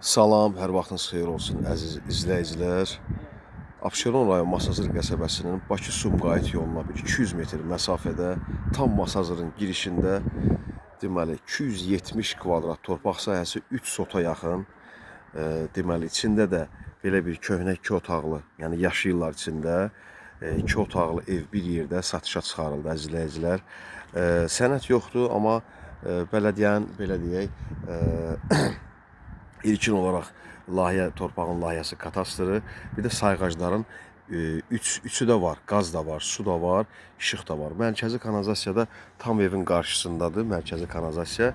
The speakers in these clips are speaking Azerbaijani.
Salam, hər vaxtınız xeyir olsun əziz izləyicilər. Abşeron rayon Masazır qəsəbəsinin Bakı-Sumqayıt yoluna bir 200 metr məsafədə tam Masazırın girişində deməli 270 kvadrat torpaq sahəsi 3 sota yaxın, deməli içində də belə bir köhnə 2 otaqlı, yəni yaşayırlar içində 2 otaqlı ev bir yerdə satışa çıxarıldı əziz izləyicilər. Sənəd yoxdur, amma bələdiyyənin belə deyək İlkin olaraq layihə, torpağın layihəsi katastrı, bir də sayğacların üçü də var, qaz da var, su da var, işıq da var. Mərkəzi kanalizasiya da tam evin qarşısındadır, mərkəzi kanalizasiya.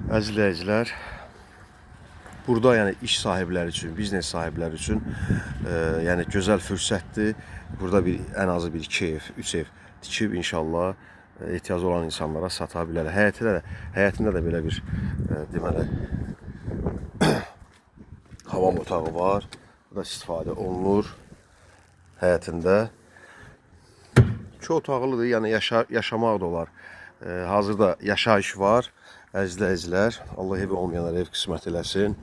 Əziz izləyicilər, burada yəni iş sahibləri üçün, biznes sahibləri üçün yəni gözəl fürsətdir. Burada ən azı bir 2 ev, 3 ev tikib inşallah ehtiyacı olan insanlara sata bilər. Həyətində də belə bir deməli havam otağı var. Bu da istifadə olunur həyətində. 2 otaqlıdır, yəni yaşamaq da olar. Hazırda yaşayış var. Əziz izləyicilər, Allah evi olmayanlara ev qismət eləsin.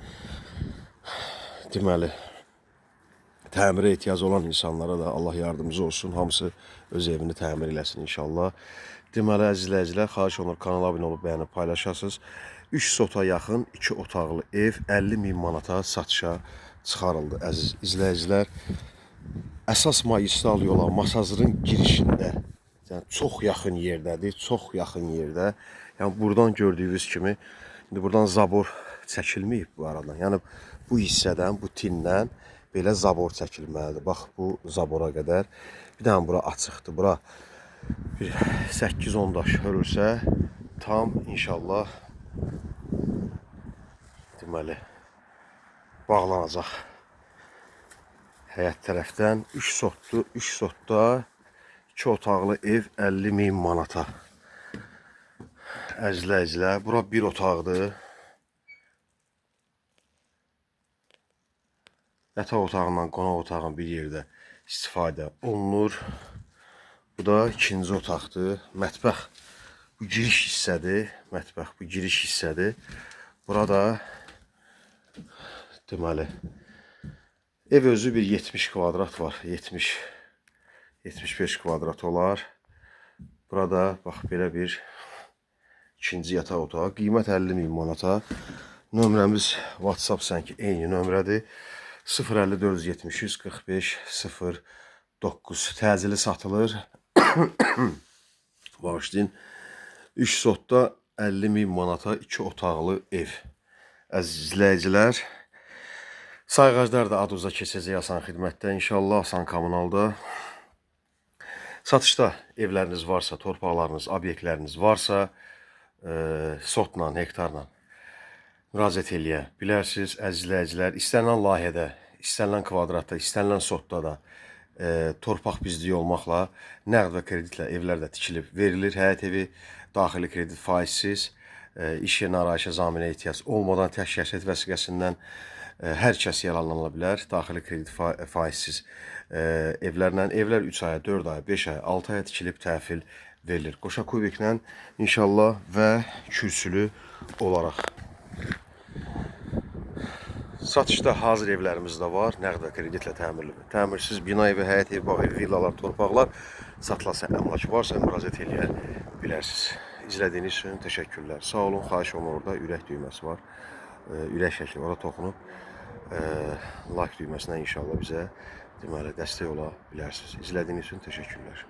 Deməli, təmirə ehtiyacı olan insanlara da Allah yardımcı olsun. Hamısı öz evini təmir eləsin inşallah. Deməli, əziz izləyicilər, xahiş olunur kanala abunə olub bəyənib paylaşasınız. 3 sota yaxın 2 otaqlı ev 50.000 manata satışa çıxarıldı əziz izləyicilər. Əsas magistral yola Masazırın girişində, yəni çox yaxın yerdədir, çox yaxın yerdə. Yəni buradan gördüyünüz kimi, indi buradan zabor çəkilməyib bu aradan. Yəni bu hissədən, bu tindən belə zabor çəkilməlidir. Bax bu zabora qədər. Bir dənə bura açıqdır. Bura bir 8-10 daş hörülsə tam inşallah deməli bağlanacaq. Həyət tərəfdən 3 sotdur, 3 sotda 2 otaqlı ev 50.000 manata. Əziz izləyicilər, bura bir otaqdır. Yataq otağından qonaq otağın bir yerdə istifadə olunur. Bu da ikinci otaqdır. Mətbəx bu giriş hissədir. Mətbəx bu giriş hissədir. Burada deməli ev özü bir 70 kvadrat var. 70-75 kvadrat olar. Burada bax belə bir ikinci yataq otağı. Qiymət 50.000 manata. Nömrəmiz WhatsApp sanki eyni nömrədir. 054 73 45 09 təcili satılır. Bağışlayın. 3 sotda 50.000 manata 2 otaqlı ev. Əziz izləyicilər, sayğaclar da aduza keçəcək Asan xidmətdə, inşallah Asan kommunalda. Satışda evləriniz varsa, torpaqlarınız, obyektləriniz varsa, sotla, hektarla müraciət eləyə bilərsiniz. Əziz izləyicilər, istənilən layihədə, istənilən kvadratda, istənilən sotda da torpaq bizliyi olmaqla nəqd və kreditlə evlər də tikilib verilir. Həyət evi, daxili kredit faizsiz, iş yerinə arayışa zaminə ehtiyac olmadan tək şəxsiyyət vəsiqəsindən hər kəs yararlana bilər. Daxili kredit faizsiz evlərlə, evlər 3 aya, 4 aya, 5 aya, 6 aya tikilib təhvil verilir. Qoşa kubiklə inşallah və kürsülü olaraq. Satışda hazır evlərimiz də var, nəqd və kreditlə təmirli. Təmirsiz bina evi, həyət evi, bağ evi, villalar, torpaqlar satılasa, əmlak varsa müraciət eləyə bilərsiniz. İzlədiyiniz üçün təşəkkürlər. Sağ olun, xahiş olun, orada ürək düyməsi var. Ürək şəkli orada toxunub like düyməsinə inşallah bizə deməli dəstək ola bilərsiniz. İzlədiyiniz üçün təşəkkürlər.